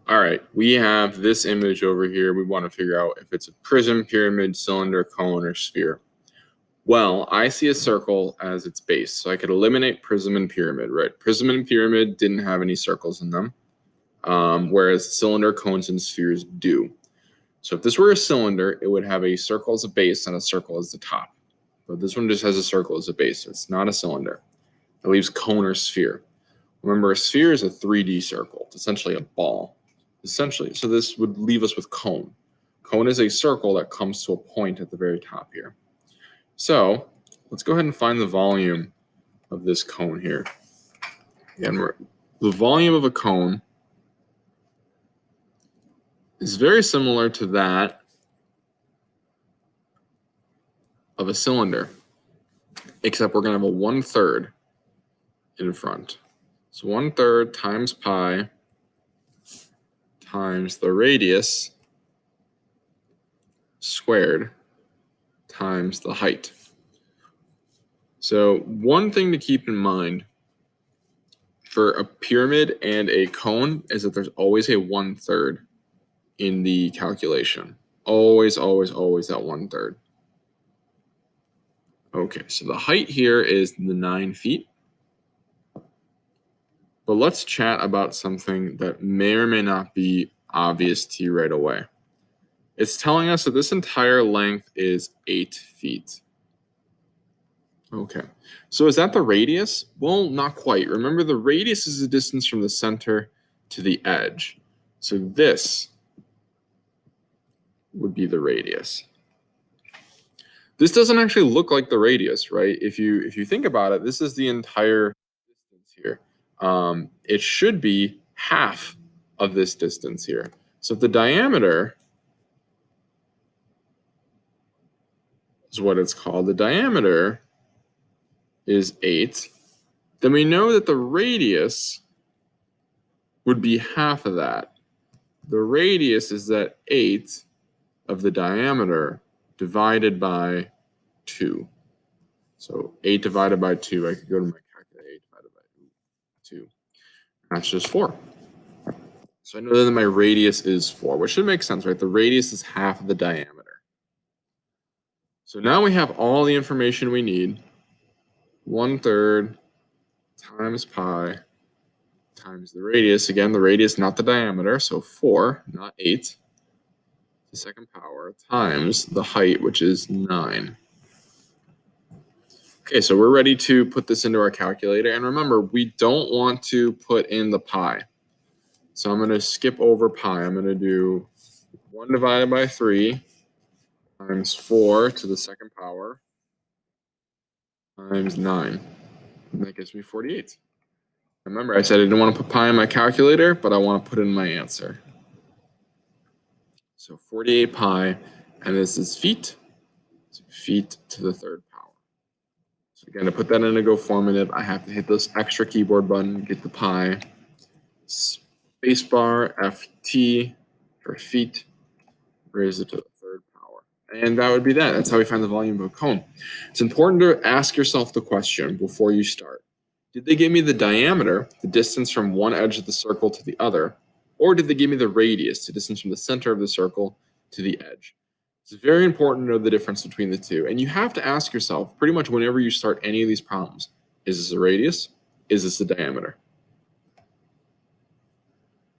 All right, we have this image over here. We want to figure out if it's a prism, pyramid, cylinder, cone, or sphere. Well, I see a circle as its base, so I could eliminate prism and pyramid, right? Prism and pyramid didn't have any circles in them, whereas cylinder, cones, and spheres do. So if this were a cylinder, it would have a circle as a base and a circle as the top. But this one just has a circle as a base, so it's not a cylinder. It leaves cone or sphere. Remember, a sphere is a 3D circle. It's essentially a ball. Essentially, so this would leave us with cone. Cone is a circle that comes to a point at the very top here. So let's go ahead and find the volume of this cone here. And the volume of a cone is very similar to that of a cylinder, except we're going to have a 1/3 in front. So 1/3 times pi times the radius squared times the height. So one thing to keep in mind for a pyramid and a cone is that there's always a 1/3 in the calculation. Always, always, always that 1/3. Okay, so the height here is the 9 feet. But let's chat about something that may or may not be obvious to you right away. It's telling us that this entire length is 8 feet. Okay, so is that the radius? Well, not quite. Remember, the radius is the distance from the center to the edge. So this would be the radius. This doesn't actually look like the radius, right? If you think about it, this is the entire distance here. It should be half of this distance here. So if the diameter is what it's called, the diameter is 8, then we know that the radius would be half of that. The radius is that 8 of the diameter divided by 2. So 8 divided by 2, I could go to my calculator, 8 divided by 2. That's just 4. So I know that my radius is 4, which should make sense, right? The radius is half of the diameter. So now we have all the information we need. 1/3 times pi times the radius. Again, the radius, not the diameter, so 4, not 8, to the second power, times the height, which is 9. Okay, so we're ready to put this into our calculator. And remember, we don't want to put in the pi. So I'm going to skip over pi. I'm going to do 1 divided by 3 times 4 to the second power times 9. And that gives me 48. Remember, I said I didn't want to put pi in my calculator, but I want to put in my answer. So 48 pi, and this is feet. So feet to the third power. So again, to put that in a GoFormative, I have to hit this extra keyboard button, get the pi, spacebar, FT for feet, raise it to the third power. And that would be that. That's how we find the volume of a cone. It's important to ask yourself the question before you start. Did they give me the diameter, the distance from one edge of the circle to the other, or did they give me the radius, the distance from the center of the circle to the edge? It's very important to know the difference between the two. And you have to ask yourself pretty much whenever you start any of these problems, is this a radius? Is this the diameter?